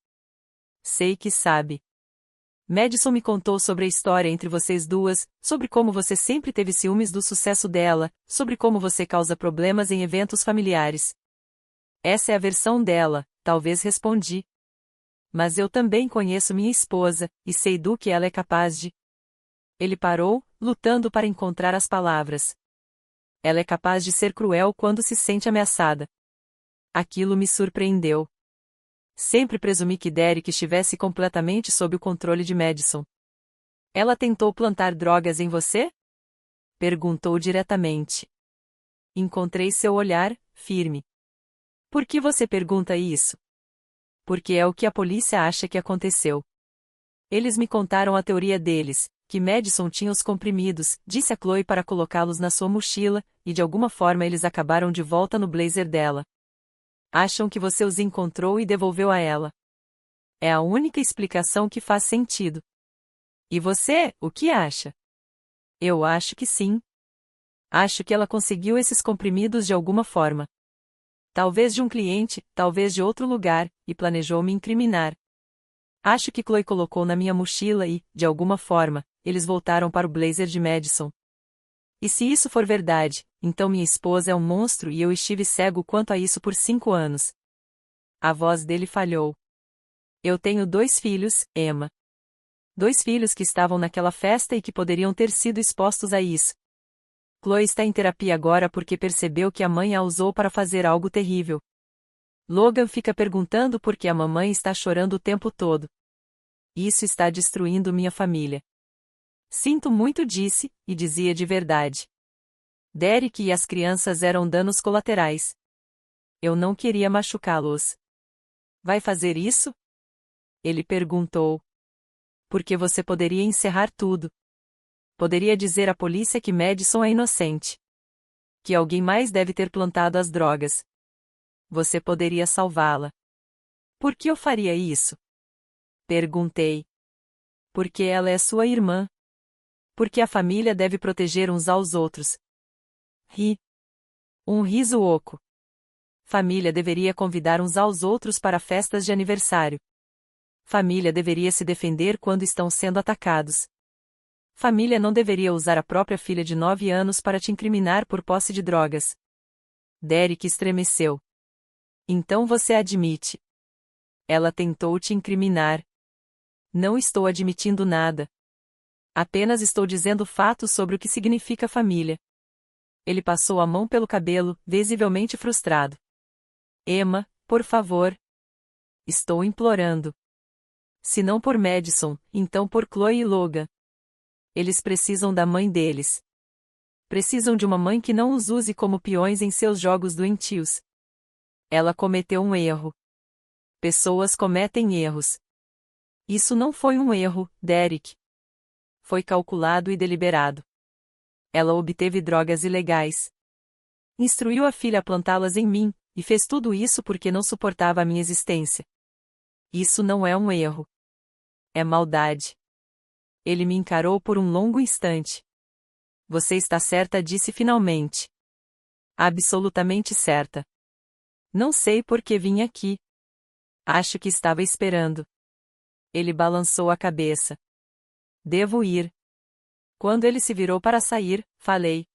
Sei que sabe. Madison me contou sobre a história entre vocês duas, sobre como você sempre teve ciúmes do sucesso dela, sobre como você causa problemas em eventos familiares. Essa é a versão dela, talvez respondi. Mas eu também conheço minha esposa, e sei do que ela é capaz de. Ele parou, lutando para encontrar as palavras. Ela é capaz de ser cruel quando se sente ameaçada. Aquilo me surpreendeu. Sempre presumi que Derek estivesse completamente sob o controle de Madison. Ela tentou plantar drogas em você? Perguntou diretamente. Encontrei seu olhar, firme. Por que você pergunta isso? Porque é o que a polícia acha que aconteceu. Eles me contaram a teoria deles, que Madison tinha os comprimidos, disse a Chloe para colocá-los na sua mochila, e de alguma forma eles acabaram de volta no blazer dela. Acham que você os encontrou e devolveu a ela. É a única explicação que faz sentido. E você, o que acha? Eu acho que sim. Acho que ela conseguiu esses comprimidos de alguma forma. Talvez de um cliente, talvez de outro lugar, e planejou me incriminar. Acho que Chloe colocou na minha mochila e, de alguma forma, eles voltaram para o blazer de Madison. E se isso for verdade, então minha esposa é um monstro e eu estive cego quanto a isso por 5 anos. A voz dele falhou. Eu tenho 2 filhos, Emma. 2 filhos que estavam naquela festa e que poderiam ter sido expostos a isso. Chloe está em terapia agora porque percebeu que a mãe a usou para fazer algo terrível. Logan fica perguntando por que a mamãe está chorando o tempo todo. Isso está destruindo minha família. Sinto muito, disse, e dizia de verdade. Derek e as crianças eram danos colaterais. Eu não queria machucá-los. Vai fazer isso? Ele perguntou. Porque você poderia encerrar tudo. Poderia dizer à polícia que Madison é inocente. Que alguém mais deve ter plantado as drogas. Você poderia salvá-la. Por que eu faria isso? Perguntei. Porque ela é sua irmã. Porque a família deve proteger uns aos outros. Ri. Um riso oco. Família deveria convidar uns aos outros para festas de aniversário. Família deveria se defender quando estão sendo atacados. Família não deveria usar a própria filha de 9 anos para te incriminar por posse de drogas. Derek estremeceu. Então você admite. Ela tentou te incriminar. Não estou admitindo nada. Apenas estou dizendo fatos sobre o que significa família. Ele passou a mão pelo cabelo, visivelmente frustrado. Emma, por favor. Estou implorando. Se não por Madison, então por Chloe e Logan. Eles precisam da mãe deles. Precisam de uma mãe que não os use como peões em seus jogos doentios. Ela cometeu um erro. Pessoas cometem erros. Isso não foi um erro, Derek. Foi calculado e deliberado. Ela obteve drogas ilegais. Instruiu a filha a plantá-las em mim, e fez tudo isso porque não suportava a minha existência. Isso não é um erro. É maldade. Ele me encarou por um longo instante. Você está certa, disse finalmente. Absolutamente certa. Não sei por que vim aqui. Acho que estava esperando. Ele balançou a cabeça. Devo ir. Quando ele se virou para sair, falei.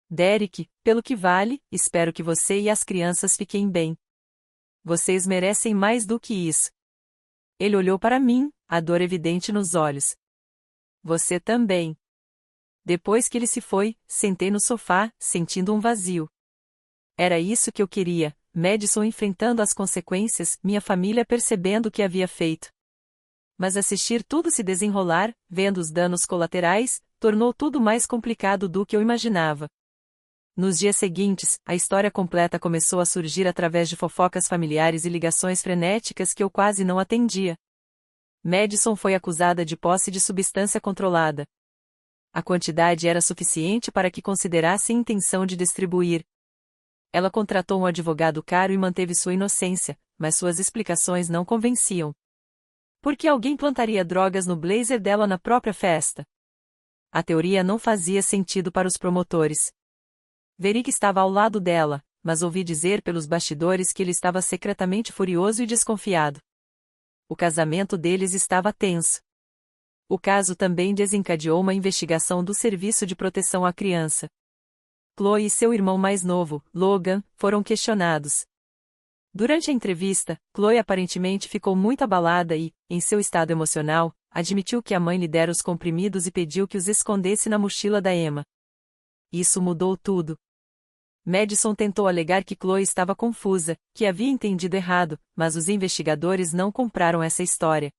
Derek, pelo que vale, espero que você e as crianças fiquem bem. Vocês merecem mais do que isso. Ele olhou para mim, a dor evidente nos olhos. Você também. Depois que ele se foi, sentei no sofá, sentindo um vazio. Era isso que eu queria, Madison enfrentando as consequências, minha família percebendo o que havia feito. Mas assistir tudo se desenrolar, vendo os danos colaterais, tornou tudo mais complicado do que eu imaginava. Nos dias seguintes, a história completa começou a surgir através de fofocas familiares e ligações frenéticas que eu quase não atendia. Madison foi acusada de posse de substância controlada. A quantidade era suficiente para que considerasse intenção de distribuir. Ela contratou um advogado caro e manteve sua inocência, mas suas explicações não convenciam. Por que alguém plantaria drogas no blazer dela na própria festa? A teoria não fazia sentido para os promotores. Verick estava ao lado dela, mas ouvi dizer pelos bastidores que ele estava secretamente furioso e desconfiado. O casamento deles estava tenso. O caso também desencadeou uma investigação do Serviço de Proteção à Criança. Chloe e seu irmão mais novo, Logan, foram questionados. Durante a entrevista, Chloe aparentemente ficou muito abalada e, em seu estado emocional, admitiu que a mãe lhe dera os comprimidos e pediu que os escondesse na mochila da Emma. Isso mudou tudo. Madison tentou alegar que Chloe estava confusa, que havia entendido errado, mas os investigadores não compraram essa história.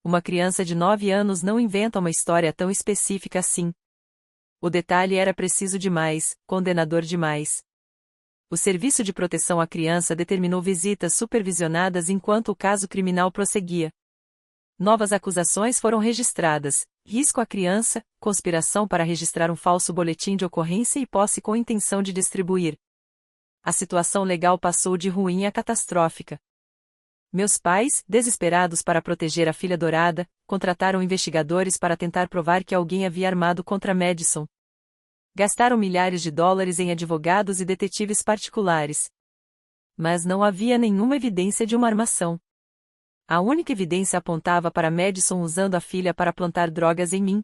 Uma criança de 9 anos não inventa uma história tão específica assim. O detalhe era preciso demais, condenador demais. O Serviço de Proteção à Criança determinou visitas supervisionadas enquanto o caso criminal prosseguia. Novas acusações foram registradas: risco à criança, conspiração para registrar um falso boletim de ocorrência e posse com intenção de distribuir. A situação legal passou de ruim a catastrófica. Meus pais, desesperados para proteger a filha adorada, contrataram investigadores para tentar provar que alguém havia armado contra Madison. Gastaram milhares de dólares em advogados e detetives particulares. Mas não havia nenhuma evidência de uma armação. A única evidência apontava para Madison usando a filha para plantar drogas em mim.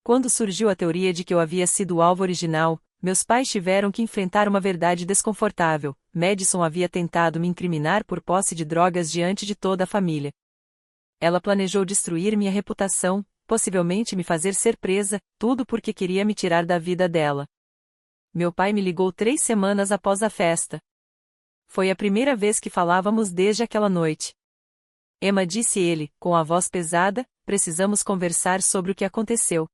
Quando surgiu a teoria de que eu havia sido o alvo original, meus pais tiveram que enfrentar uma verdade desconfortável: Madison havia tentado me incriminar por posse de drogas diante de toda a família. Ela planejou destruir minha reputação, possivelmente me fazer ser presa, tudo porque queria me tirar da vida dela. Meu pai me ligou 3 semanas após a festa. Foi a primeira vez que falávamos desde aquela noite. Emma, disse ele, com a voz pesada, precisamos conversar sobre o que aconteceu.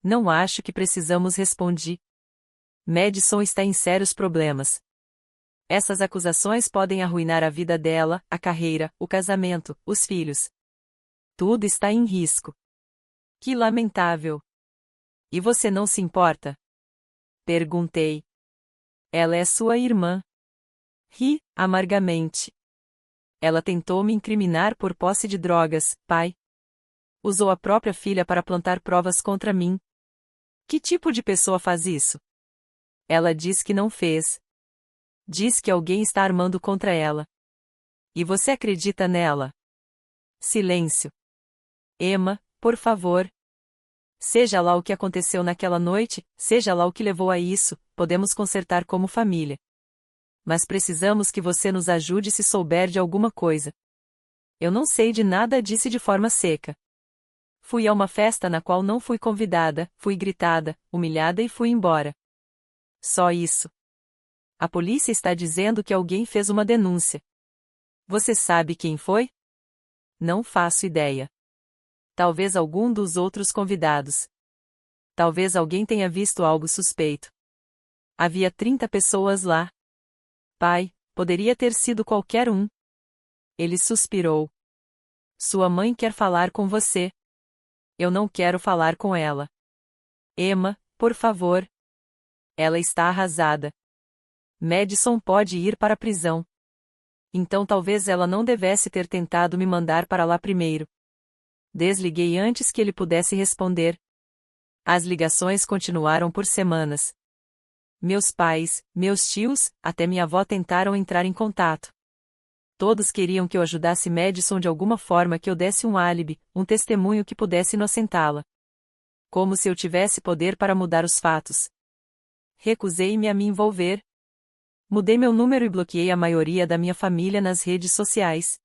Não acho que precisamos, respondi. Madison está em sérios problemas. Essas acusações podem arruinar a vida dela, a carreira, o casamento, os filhos. Tudo está em risco. Que lamentável. E você não se importa? Perguntei. Ela é sua irmã. Ri, amargamente. Ela tentou me incriminar por posse de drogas, pai. Usou a própria filha para plantar provas contra mim. Que tipo de pessoa faz isso? Ela diz que não fez. Diz que alguém está armando contra ela. E você acredita nela? Silêncio. Emma, por favor. Seja lá o que aconteceu naquela noite, seja lá o que levou a isso, podemos consertar como família. Mas precisamos que você nos ajude se souber de alguma coisa. Eu não sei de nada, disse de forma seca. Fui a uma festa na qual não fui convidada, fui gritada, humilhada e fui embora. Só isso. A polícia está dizendo que alguém fez uma denúncia. Você sabe quem foi? Não faço ideia. Talvez algum dos outros convidados. Talvez alguém tenha visto algo suspeito. Havia 30 pessoas lá. Pai, poderia ter sido qualquer um. Ele suspirou. Sua mãe quer falar com você. Eu não quero falar com ela. Emma, por favor. Ela está arrasada. Madison pode ir para a prisão. Então talvez ela não devesse ter tentado me mandar para lá primeiro. Desliguei antes que ele pudesse responder. As ligações continuaram por semanas. Meus pais, meus tios, até minha avó tentaram entrar em contato. Todos queriam que eu ajudasse Madison de alguma forma, que eu desse um álibi, um testemunho que pudesse inocentá-la. Como se eu tivesse poder para mudar os fatos. Recusei-me a me envolver. Mudei meu número e bloqueei a maioria da minha família nas redes sociais.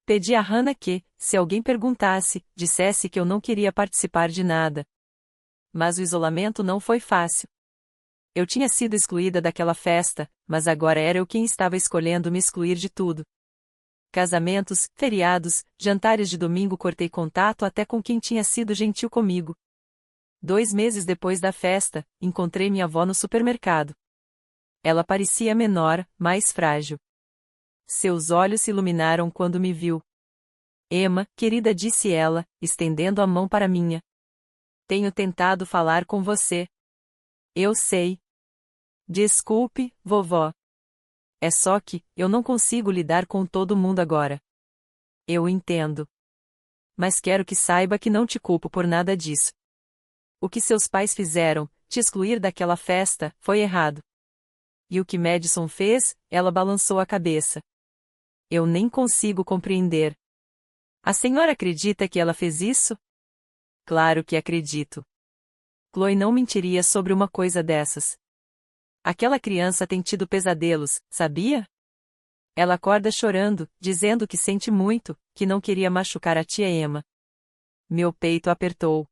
Pedi a Hannah que, se alguém perguntasse, dissesse que eu não queria participar de nada. Mas o isolamento não foi fácil. Eu tinha sido excluída daquela festa, mas agora era eu quem estava escolhendo me excluir de tudo. Casamentos, feriados, jantares de domingo, cortei contato até com quem tinha sido gentil comigo. 2 meses depois da festa, encontrei minha avó no supermercado. Ela parecia menor, mais frágil. Seus olhos se iluminaram quando me viu. Emma, querida, disse ela, estendendo a mão para minha. Tenho tentado falar com você. Eu sei. Desculpe, vovó. É só que, eu não consigo lidar com todo mundo agora. Eu entendo. Mas quero que saiba que não te culpo por nada disso. O que seus pais fizeram, te excluir daquela festa, foi errado. E o que Madison fez, ela balançou a cabeça. Eu nem consigo compreender. A senhora acredita que ela fez isso? Claro que acredito. Chloe não mentiria sobre uma coisa dessas. Aquela criança tem tido pesadelos, sabia? Ela acorda chorando, dizendo que sente muito, que não queria machucar a tia Emma. Meu peito apertou.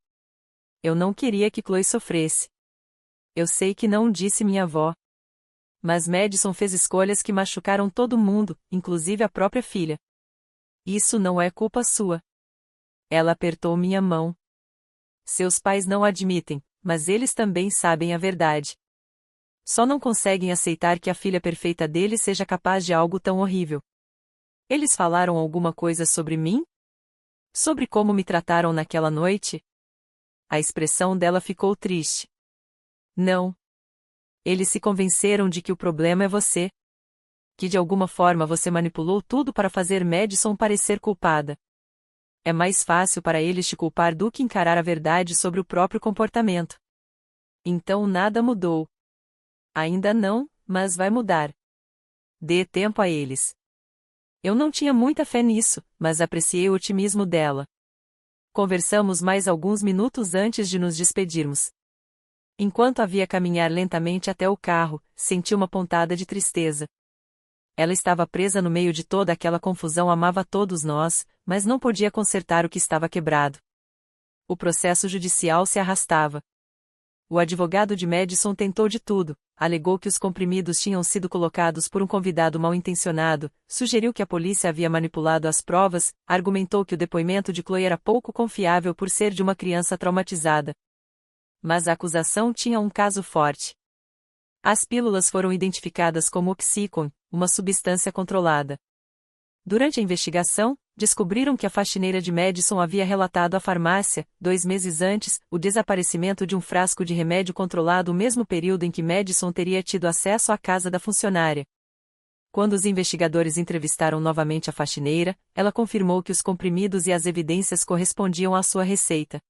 Eu não queria que Chloe sofresse. Eu sei que não disse minha avó. Mas Madison fez escolhas que machucaram todo mundo, inclusive a própria filha. Isso não é culpa sua. Ela apertou minha mão. Seus pais não admitem, mas eles também sabem a verdade. Só não conseguem aceitar que a filha perfeita deles seja capaz de algo tão horrível. Eles falaram alguma coisa sobre mim? Sobre como me trataram naquela noite? A expressão dela ficou triste. Não. Eles se convenceram de que o problema é você. Que de alguma forma você manipulou tudo para fazer Madison parecer culpada. É mais fácil para eles te culpar do que encarar a verdade sobre o próprio comportamento. Então nada mudou. Ainda não, mas vai mudar. Dê tempo a eles. Eu não tinha muita fé nisso, mas apreciei o otimismo dela. Conversamos mais alguns minutos antes de nos despedirmos. Enquanto havia caminhar lentamente até o carro, senti uma pontada de tristeza. Ela estava presa no meio de toda aquela confusão, amava todos nós, mas não podia consertar o que estava quebrado. O processo judicial se arrastava. O advogado de Madison tentou de tudo, alegou que os comprimidos tinham sido colocados por um convidado mal-intencionado, sugeriu que a polícia havia manipulado as provas, argumentou que o depoimento de Chloe era pouco confiável por ser de uma criança traumatizada. Mas a acusação tinha um caso forte. As pílulas foram identificadas como oxycontin, uma substância controlada. Durante a investigação, descobriram que a faxineira de Madison havia relatado à farmácia, 2 meses antes, o desaparecimento de um frasco de remédio controlado no mesmo período em que Madison teria tido acesso à casa da funcionária. Quando os investigadores entrevistaram novamente a faxineira, ela confirmou que os comprimidos e as evidências correspondiam à sua receita.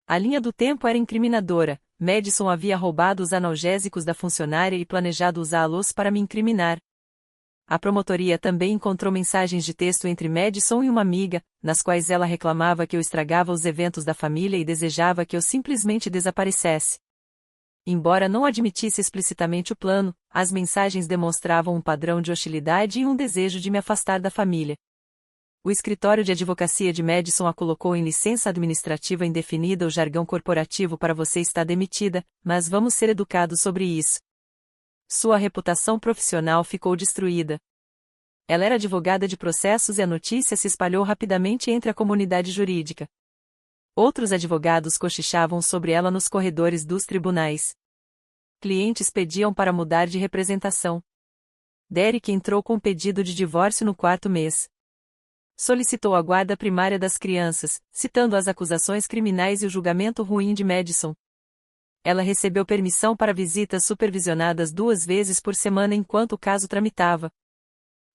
A linha do tempo era incriminadora. Madison havia roubado os analgésicos da funcionária e planejado usá-los para me incriminar. A promotoria também encontrou mensagens de texto entre Madison e uma amiga, nas quais ela reclamava que eu estragava os eventos da família e desejava que eu simplesmente desaparecesse. Embora não admitisse explicitamente o plano, as mensagens demonstravam um padrão de hostilidade e um desejo de me afastar da família. O escritório de advocacia de Madison a colocou em licença administrativa indefinida. O jargão corporativo para você está demitida, mas vamos ser educados sobre isso. Sua reputação profissional ficou destruída. Ela era advogada de processos e a notícia se espalhou rapidamente entre a comunidade jurídica. Outros advogados cochichavam sobre ela nos corredores dos tribunais. Clientes pediam para mudar de representação. Derek entrou com pedido de divórcio no 4º mês. Solicitou a guarda primária das crianças, citando as acusações criminais e o julgamento ruim de Madison. Ela recebeu permissão para visitas supervisionadas 2 vezes por semana enquanto o caso tramitava.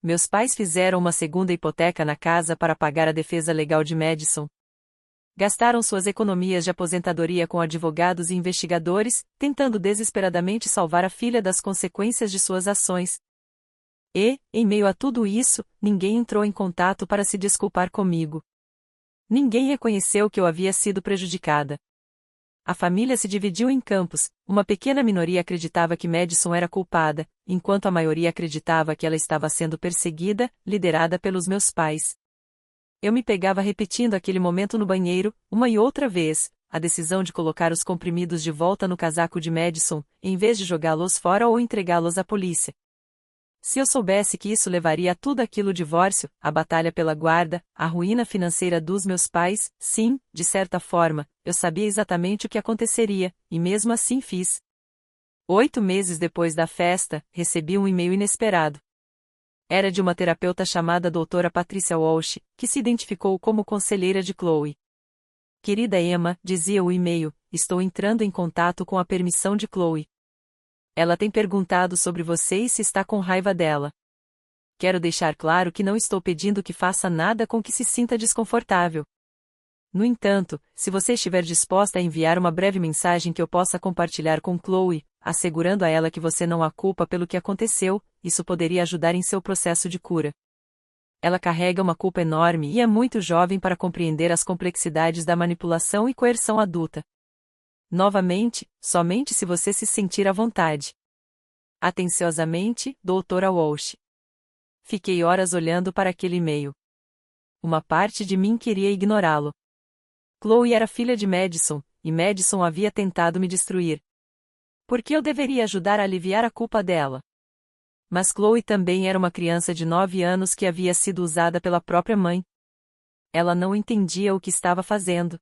Meus pais fizeram uma segunda hipoteca na casa para pagar a defesa legal de Madison. Gastaram suas economias de aposentadoria com advogados e investigadores, tentando desesperadamente salvar a filha das consequências de suas ações. E, em meio a tudo isso, ninguém entrou em contato para se desculpar comigo. Ninguém reconheceu que eu havia sido prejudicada. A família se dividiu em campos. Uma pequena minoria acreditava que Madison era culpada, enquanto a maioria acreditava que ela estava sendo perseguida, liderada pelos meus pais. Eu me pegava repetindo aquele momento no banheiro, uma e outra vez, a decisão de colocar os comprimidos de volta no casaco de Madison, em vez de jogá-los fora ou entregá-los à polícia. Se eu soubesse que isso levaria a tudo aquilo: o divórcio, a batalha pela guarda, a ruína financeira dos meus pais, sim, de certa forma, eu sabia exatamente o que aconteceria, e mesmo assim fiz. 8 meses depois da festa, recebi um e-mail inesperado. Era de uma terapeuta chamada doutora Patricia Walsh, que se identificou como conselheira de Chloe. Querida Emma, dizia o e-mail, estou entrando em contato com a permissão de Chloe. Ela tem perguntado sobre você e se está com raiva dela. Quero deixar claro que não estou pedindo que faça nada com que se sinta desconfortável. No entanto, se você estiver disposta a enviar uma breve mensagem que eu possa compartilhar com Chloe, assegurando a ela que você não a culpa pelo que aconteceu, isso poderia ajudar em seu processo de cura. Ela carrega uma culpa enorme e é muito jovem para compreender as complexidades da manipulação e coerção adulta. Novamente, somente se você se sentir à vontade. Atenciosamente, doutora Walsh. fiquei horas olhando para aquele e-mail. Uma parte de mim queria ignorá-lo. Chloe era filha de Madison, e Madison havia tentado me destruir. Por que eu deveria ajudar a aliviar a culpa dela? Mas Chloe também era uma criança de 9 anos que havia sido usada pela própria mãe. Ela não entendia o que estava fazendo.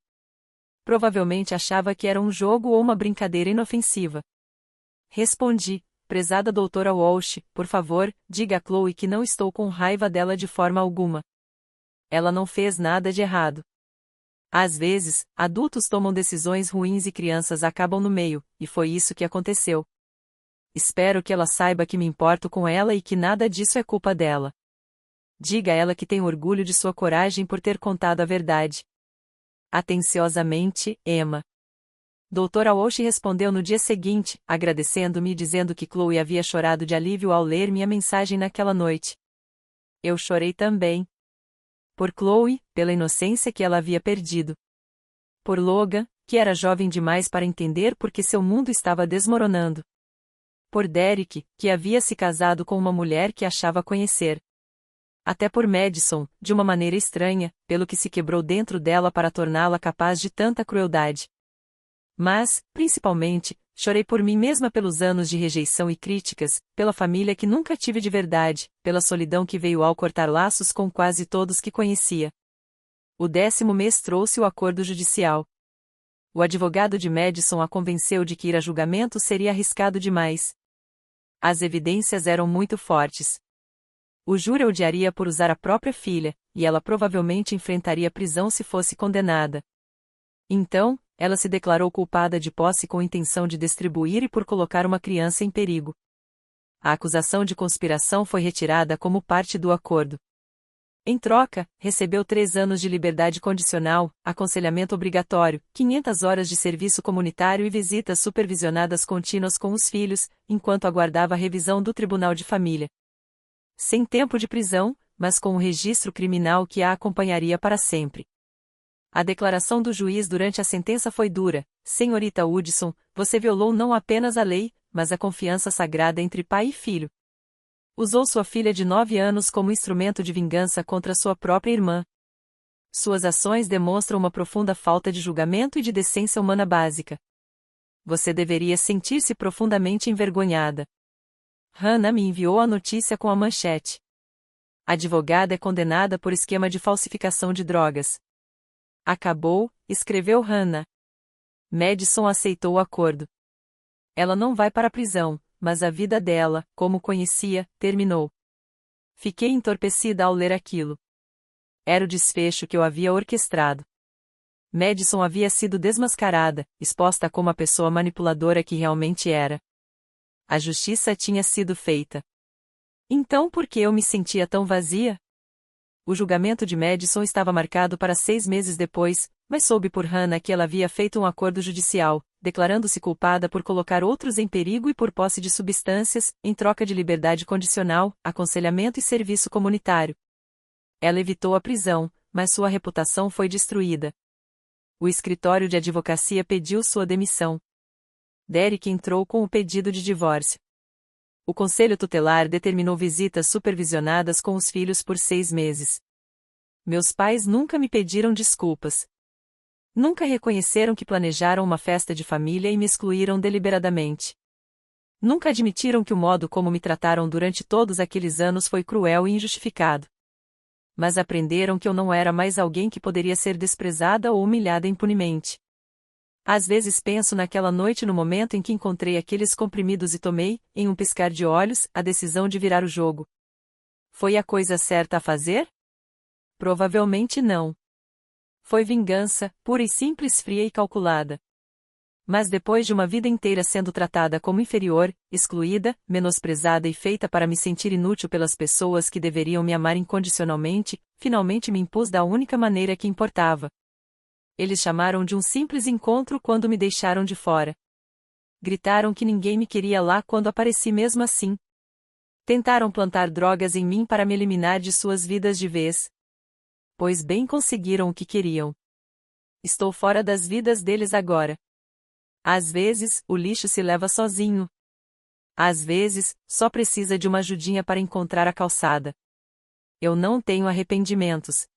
Provavelmente achava que era um jogo ou uma brincadeira inofensiva. Respondi: prezada doutora Walsh, por favor, diga a Chloe que não estou com raiva dela de forma alguma. Ela não fez nada de errado. Às vezes, adultos tomam decisões ruins e crianças acabam no meio, e foi isso que aconteceu. Espero que ela saiba que me importo com ela e que nada disso é culpa dela. Diga a ela que tenho orgulho de sua coragem por ter contado a verdade. Atenciosamente, Emma. Doutora Walsh respondeu no dia seguinte, agradecendo-me e dizendo que Chloe havia chorado de alívio ao ler minha mensagem naquela noite. Eu chorei também. Por Chloe, pela inocência que ela havia perdido. Por Logan, que era jovem demais para entender por que seu mundo estava desmoronando. Por Derek, que havia se casado com uma mulher que achava conhecer. Até por Madison, de uma maneira estranha, pelo que se quebrou dentro dela para torná-la capaz de tanta crueldade. Mas, principalmente, chorei por mim mesma pelos anos de rejeição e críticas, pela família que nunca tive de verdade, pela solidão que veio ao cortar laços com quase todos que conhecia. O 10º mês trouxe o acordo judicial. O advogado de Madison a convenceu de que ir a julgamento seria arriscado demais. As evidências eram muito fortes. O júri a odiaria por usar a própria filha, e ela provavelmente enfrentaria prisão se fosse condenada. Então, ela se declarou culpada de posse com intenção de distribuir e por colocar uma criança em perigo. A acusação de conspiração foi retirada como parte do acordo. Em troca, recebeu 3 anos de liberdade condicional, aconselhamento obrigatório, 500 horas de serviço comunitário e visitas supervisionadas contínuas com os filhos, enquanto aguardava a revisão do Tribunal de Família. Sem tempo de prisão, mas com um registro criminal que a acompanharia para sempre. A declaração do juiz durante a sentença foi dura: senhorita Woodson, você violou não apenas a lei, mas a confiança sagrada entre pai e filho. Usou sua filha de 9 anos como instrumento de vingança contra sua própria irmã. Suas ações demonstram uma profunda falta de julgamento e de decência humana básica. Você deveria sentir-se profundamente envergonhada. Hannah me enviou a notícia com a manchete: advogada é condenada por esquema de falsificação de drogas. Acabou, escreveu Hannah. Madison aceitou o acordo. Ela não vai para a prisão, mas a vida dela, como conhecia, terminou. Fiquei entorpecida ao ler aquilo. Era o desfecho que eu havia orquestrado. Madison havia sido desmascarada, exposta como a pessoa manipuladora que realmente era. A justiça tinha sido feita. Então por que eu me sentia tão vazia? O julgamento de Madison estava marcado para 6 meses depois, mas soube por Hannah que ela havia feito um acordo judicial, declarando-se culpada por colocar outros em perigo e por posse de substâncias, em troca de liberdade condicional, aconselhamento e serviço comunitário. Ela evitou a prisão, mas sua reputação foi destruída. O escritório de advocacia pediu sua demissão. Derek entrou com o pedido de divórcio. O conselho tutelar determinou visitas supervisionadas com os filhos por 6 meses. Meus pais nunca me pediram desculpas. Nunca reconheceram que planejaram uma festa de família e me excluíram deliberadamente. Nunca admitiram que o modo como me trataram durante todos aqueles anos foi cruel e injustificado. Mas aprenderam que eu não era mais alguém que poderia ser desprezada ou humilhada impunemente. Às vezes penso naquela noite no momento em que encontrei aqueles comprimidos e tomei, em um piscar de olhos, a decisão de virar o jogo. Foi a coisa certa a fazer? Provavelmente não. Foi vingança, pura e simples, fria e calculada. Mas depois de uma vida inteira sendo tratada como inferior, excluída, menosprezada e feita para me sentir inútil pelas pessoas que deveriam me amar incondicionalmente, finalmente me impus da única maneira que importava. Eles chamaram de um simples encontro quando me deixaram de fora. Gritaram que ninguém me queria lá quando apareci mesmo assim. Tentaram plantar drogas em mim para me eliminar de suas vidas de vez. Pois bem, conseguiram o que queriam. Estou fora das vidas deles agora. Às vezes, o lixo se leva sozinho. Às vezes, só precisa de uma ajudinha para encontrar a calçada. eu não tenho arrependimentos,